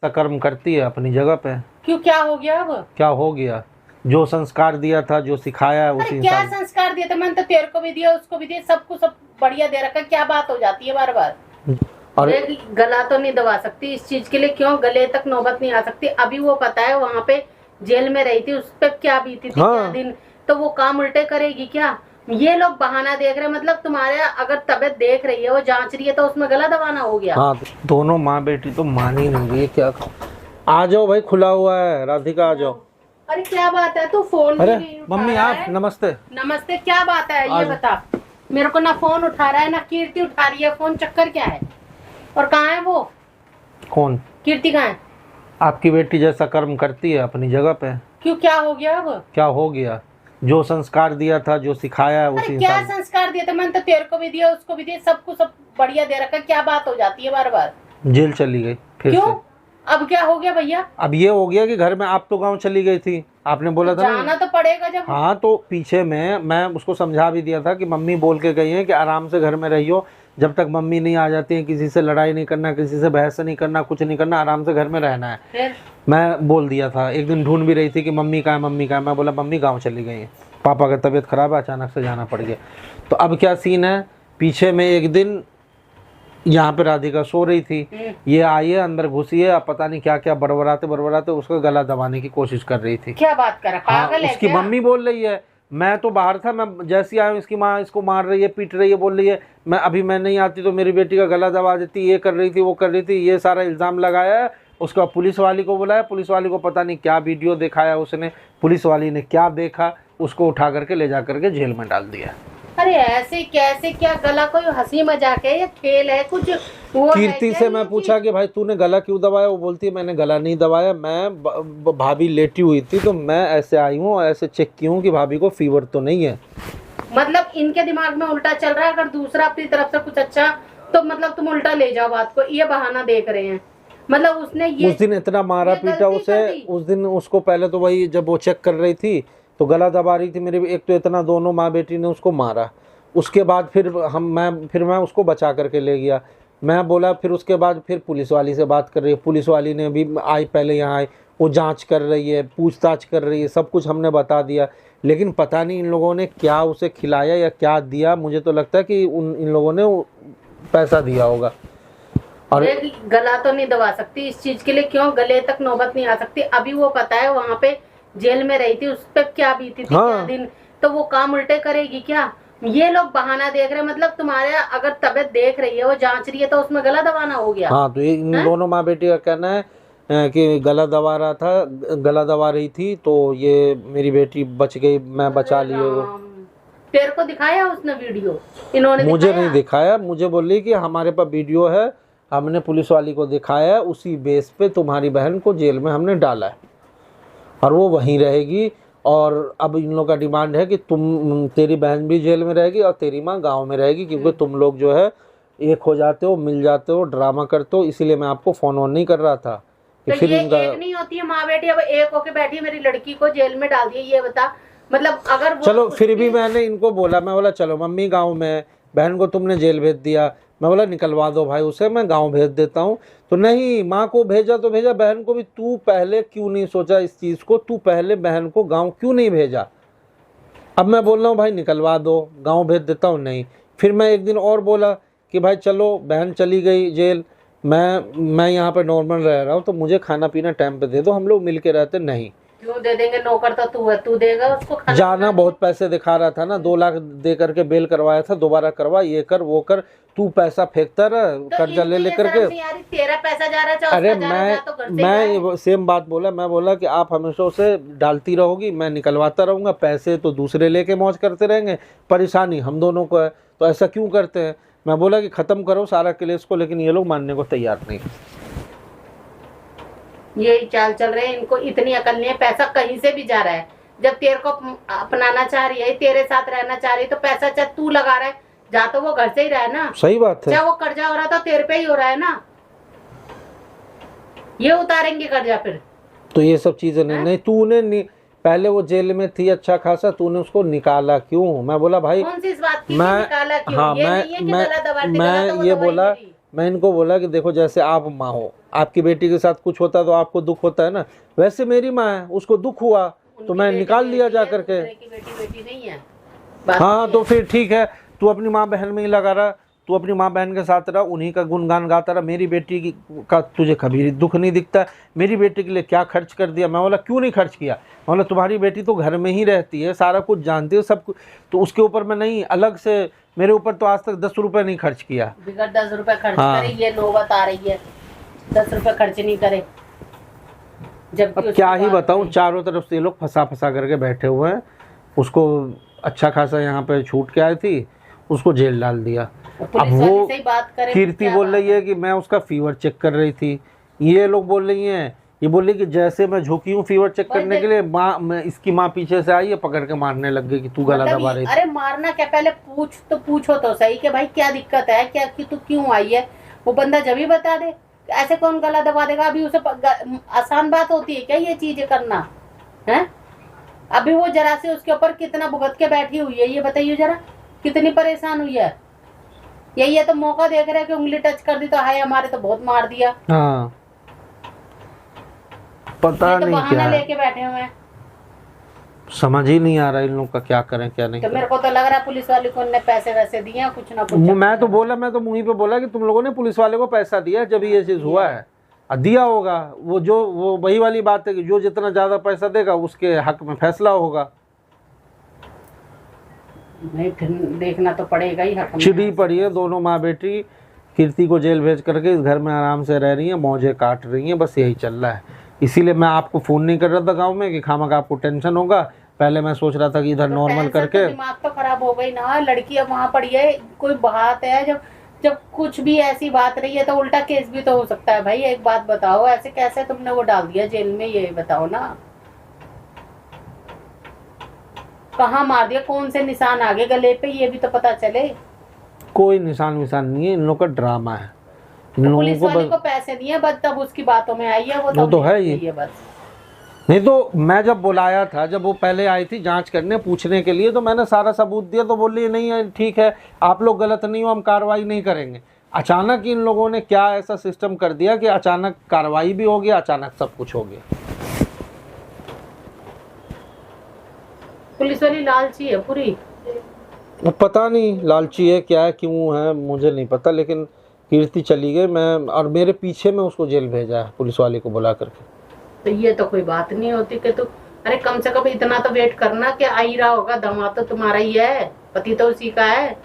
कर्म करती है अपनी जगह पे। क्यों, क्या हो गया? अब क्या हो गया? जो संस्कार दिया था, जो सिखाया है, उसी क्या संस्कार दिया था? मैंने तो तेरे को भी दिया, उसको भी दिया, सबको सब बढ़िया दे रखा। क्या बात हो जाती है बार बार? और गला तो नहीं दबा सकती इस चीज के लिए, क्यों गले तक नौबत नहीं आ सकती? अभी वो पता है वहाँ पे जेल में रही थी, उस पर क्या बीती थी, क्या दिन, तो वो काम उल्टे करेगी क्या? ये लोग बहाना देख रहे हैं, मतलब तुम्हारे अगर तबीयत देख रही है, वो जांच रही है, तो उसमें गला दबाना हो गया। हाँ, दोनों माँ बेटी तो मान ही नहीं रही है। क्या आ जाओ भाई, खुला हुआ है, राधिका आ जाओ। अरे क्या बात है, तू फोन भी नहीं उठा मम्मी रहा आप है? नमस्ते। नमस्ते, क्या बात है ये बता मेरे को। ना फोन उठा रहा है, ना कीर्ति उठा रही है फोन, चक्कर क्या है? और कहाँ है वो? कौन? कीर्ति कहाँ है? आपकी बेटी जैसा कर्म करती है अपनी जगह पे। क्यों, क्या हो गया? अब क्या हो गया? जो संस्कार दिया था, जो सिखाया है, उसी क्या संस्कार दिया था? मैंने तो तेरे को भी दिया, उसको भी दिया, सबको सब बढ़िया दे रखा। क्या बात हो जाती है बार बार? जेल चली गई फिर क्यों? से। अब क्या हो गया भैया? अब ये हो गया कि घर में, आप तो गांव चली गई थी, आपने बोला था जाना तो पड़ेगा जब। हाँ, तो पीछे में मैं उसको समझा भी दिया था कि मम्मी बोल के गई है कि आराम से घर में रहियो, जब तक मम्मी नहीं आ जाती है, किसी से लड़ाई नहीं करना, किसी से बहस नहीं करना, कुछ नहीं करना, आराम से घर में रहना है। मैं बोल दिया था। एक दिन ढूंढ भी रही थी कि मम्मी कहाँ है, मम्मी कहाँ है। मैं बोला मम्मी गाँव चली गई है, पापा का तबीयत खराब है, अचानक से जाना पड़ गया। तो अब क्या सीन है, पीछे में एक दिन यहाँ पे राधिका सो रही थी, ये आई है, अंदर घुसी है, अब पता नहीं क्या क्या बड़बड़ाते उसका गला दबाने की कोशिश कर रही थी। क्या बात कर रहा, पागल है उसकी क्या? मम्मी बोल रही है, मैं तो बाहर था, मैं जैसी आया हूँ, इसकी माँ इसको मार रही है, पीट रही है, बोल रही है मैं नहीं आती तो मेरी बेटी का गला दबा देती, ये कर रही थी, वो कर रही थी, ये सारा इल्ज़ाम लगाया है। उसका पुलिस वाली को बुलाया, पुलिस वाली को पता नहीं क्या वीडियो दिखाया उसने, पुलिस वाली ने क्या देखा, उसको उठा करके ले जा करके जेल में डाल दिया। अरे ऐसे कैसे? क्या गला कोई हंसी मजाक है या खेल है कुछ? वो कीर्ति से मैं पूछा कि भाई तूने गला क्यों दबाया, वो बोलती है मैंने गला नहीं दबाया, मैं भाभी लेटी हुई थी तो मैं ऐसे आई हूँ, ऐसे चेक की हूँ कि भाभी को फीवर तो नहीं है। मतलब इनके दिमाग में उल्टा चल रहा है। अगर दूसरा अपनी तरफ से कुछ अच्छा, तो मतलब तुम उल्टा ले जाओ बात को, ये बहाना देख रहे हैं। मतलब उसने ये उस दिन इतना मारा पीटा उसे, उस दिन उसको पहले तो वही जब वो चेक कर रही थी तो गला दबा रही थी मेरी, एक तो इतना दोनों माँ बेटी ने उसको मारा। उसके बाद फिर मैं उसको बचा करके ले गया। मैं बोला, फिर उसके बाद फिर पुलिस वाली से बात कर रही है, पुलिस वाली ने भी आई, पहले यहाँ आई, वो जांच कर रही है, पूछताछ कर रही है, सब कुछ हमने बता दिया। लेकिन पता नहीं इन लोगों ने क्या उसे खिलाया या क्या दिया, मुझे तो लगता है कि इन लोगों ने पैसा दिया होगा। और गला तो नहीं दबा सकती इस चीज के लिए, क्यों गले तक नौबत नहीं आ सकती? अभी वो पता है वहाँ पे जेल में रही थी, उस पर क्या बीती थी, क्या दिन, तो वो काम उल्टे करेगी क्या? ये लोग बहाना देख रहे हैं, मतलब तुम्हारे अगर तबीयत देख रही है, वो जांच रही है, तो उसमें गला दबाना हो गया। हाँ, तो इन दोनों माँ बेटी का कहना है कि गला दबा रहा था, गला दबा रही थी, तो ये मेरी बेटी बच गई, मैं बचा लिए वो। तेरे को दिखाया उसने वीडियो? इन्होंने मुझे नहीं दिखाया, मुझे बोली कि हमारे पास वीडियो है, हमने पुलिस वाली को दिखाया है, उसी बेस पे तुम्हारी बहन को जेल में हमने डाला है और वो वहीं रहेगी। और अब इन लोगों का डिमांड है कि तेरी बहन भी जेल में रहेगी और तेरी माँ गांव में रहेगी, क्योंकि तुम लोग जो है एक हो जाते हो, मिल जाते हो, ड्रामा करते हो, इसीलिए मैं आपको फोन ऑन नहीं कर रहा था कि तो फिर ये एक नहीं होती है माँ बेटी, अब एक होके बैठी मेरी लड़की को जेल में डाल दिया, ये बता। मतलब अगर चलो, फिर भी मैंने इनको बोला, मैं बोला चलो मम्मी गाँव में, बहन को तुमने जेल भेज दिया, मैं बोला निकलवा दो भाई उसे, मैं गांव भेज देता हूँ। तो नहीं, माँ को भेजा तो भेजा, बहन को भी तू पहले क्यों नहीं सोचा इस चीज़ को, तू पहले बहन को गांव क्यों नहीं भेजा? अब मैं बोल रहा हूँ भाई निकलवा दो, गांव भेज देता हूँ, नहीं। फिर मैं एक दिन और बोला कि भाई चलो, बहन चली गई जेल, मैं यहाँ पे नॉर्मल रह रहा हूँ, तो मुझे खाना पीना टाइम पे दे दो, हम लोग मिल के रहते। नहीं, क्यों दे देंगे, नौकर तो तू है, तू देगा उसको खाना? जाना बहुत पैसे दिखा रहा था ना, 2 लाख दे करके बेल करवाया था, दोबारा करवा, ये कर वो कर, तू पैसा फेंकता रहा, कर्जा ले लेकर के। तेरा पैसा जा रहा है, अरे मैं सेम बात बोला, मैं बोला कि आप हमेशा उसे डालती रहोगी, मैं निकलवाता रहूंगा, पैसे तो दूसरे लेके मौज करते रहेंगे, परेशानी हम दोनों को है, तो ऐसा क्यों करते हैं? मैं बोला कि खत्म करो सारा केस को, लेकिन ये लोग मानने को तैयार नहीं। यही चाल चल रहे हैं, इनको इतनी अकल नहीं है। पैसा कहीं से भी जा रहा है, जब तेरे को अपनाना चाह रही है, तेरे साथ रहना चाह रही है, तो पैसा चाहे तू लगा रहा है, जा तो वो घर से ही रहा है ना। सही बात है, चाहे वो कर्जा हो रहा था तेरे पे ही हो रहा है ना, ये उतारेंगे कर्जा फिर। तो ये सब चीजें नहीं, तूने पहले वो जेल में थी अच्छा खासा, तूने उसको निकाला क्यों? मैं बोला भाई कौन सी इस बात की मैं निकाला क्यों? हाँ ये नहीं है कि गला दबाते मैं ये बोला, मैं इनको बोला कि देखो जैसे आप माँ हो, आपकी बेटी के साथ कुछ होता तो आपको दुख होता है ना, वैसे मेरी माँ है, उसको दुख हुआ तो मैं निकाल दिया जा करके। बेटी नहीं है। हाँ तो फिर ठीक है, तू अपनी माँ बहन में ही लगा रहा, तू अपनी माँ बहन के साथ रहा, उन्हीं का गुणगान गाता रहा। मेरी बेटी का तुझे कभी दुख नहीं दिखता, मेरी बेटी के लिए क्या खर्च कर दिया। मैं बोला क्यों नहीं खर्च किया, मैं बोला तुम्हारी बेटी तो घर में ही रहती है, सारा कुछ जानती है सब कुछ, तो उसके ऊपर मैं नहीं अलग से, मेरे ऊपर तो आज तक 10 रुपए नहीं खर्च किया। बिगड़ 10 रुपए खर्च हाँ। करे, ये नौबत आ रही है 10 रुपए खर्च नहीं करे। अब क्या ही बताऊं, चारों तरफ से ये लोग फंसा फंसा करके बैठे हुए हैं। उसको अच्छा खासा यहाँ पे छूट के आई थी, उसको जेल डाल दिया। अब वो कीर्ति बोल रही है कि मैं उसका फीवर चेक कर रही थी, ये लोग बोल रही हैं, ये बोल रही कि जैसे मैं झुकी हूँ फीवर चेक करने के लिए, माँ इसकी माँ पीछे से आई है, पकड़ के मारने लग गई कि तू गला दबा रही थी। अरे मारना क्या, पहले पूछो तो सही कि भाई क्या दिक्कत है, क्या कि तू क्यों आई है। वो बंदा जब ही बता दे, ऐसे कौन गला दबा देगा। अभी उसे आसान बात होती है क्या ये चीजें करना है। अभी वो जरा से उसके ऊपर कितना भुगत के बैठी हुई है, ये बताइए जरा, कितनी परेशान हुई है। यही है तो मौका देख रहे हैं कि उंगली टच कर दी तो हाय हमारे तो बहुत मार दिया। हाँ पता तो नहीं क्या लेके बैठे हुए हैं, समझ ही नहीं आ रहा इन लोग का क्या करें क्या नहीं। तो मेरे को तो लग रहा है पुलिस वाले को उन्होंने पैसे वैसे दिए कुछ ना कुछ। मैं तो मुंह पे बोला कि तुम लोगों ने पुलिस वाले को पैसा दिया जब ये चीज हुआ है, दिया होगा। वो वही वाली बात है कि जो जितना ज्यादा पैसा देगा उसके हक में फैसला होगा। नहीं फिर देखना तो पड़ेगा ही। हक चिड़ी पड़ी है दोनों माँ बेटी, कीर्ति को जेल भेज करके इस घर में आराम से रह रही है, मौजें काट रही हैं, बस यही चल रहा है। इसीलिए मैं आपको फोन नहीं कर रहा था गांव में कि खामखा आपको टेंशन होगा। पहले मैं सोच रहा था कि इधर तो नॉर्मल करके, दिमाग तो खराब हो गई ना। लड़की अब वहाँ पड़ी है, कोई बात है, जब कुछ भी ऐसी बात रही है तो उल्टा केस भी तो हो सकता है। भाई एक बात बताओ, ऐसे कैसे तुमने वो डाल दिया जेल में, ये बताओ ना। कहाँ मार दिया, कौन से निशान आगे गले पे, ये भी तो पता चले। कोई निशान विशान नहीं है, इन लोगों का ड्रामा है। इन पुलिस लोगों वाले को पैसे दिए बस, तब उसकी बातों में आई है। वो तो है ही बस। नहीं तो मैं जब बुलाया था, जब वो पहले आई थी जांच करने पूछने के लिए, तो मैंने सारा सबूत दिया, तो बोल रही नहीं है ठीक है, आप लोग गलत नहीं हो, हम कार्रवाई नहीं करेंगे। अचानक इन लोगों ने क्या ऐसा सिस्टम कर दिया कि अचानक कार्रवाई भी हो गया, अचानक सब कुछ हो गया। पुलिस वाली लालची है पूरी। पता नहीं लालची है क्या है, क्यों है मुझे नहीं पता, लेकिन कीर्ति चली गई। मैं और मेरे पीछे में उसको जेल भेजा है पुलिस वाले को बुला करके। तो ये तो कोई बात नहीं होती कि तू, अरे कम से कम इतना तो वेट करना कि आ ही रहा होगा, दामाद तो तुम्हारा ही है, पति तो उसी का है।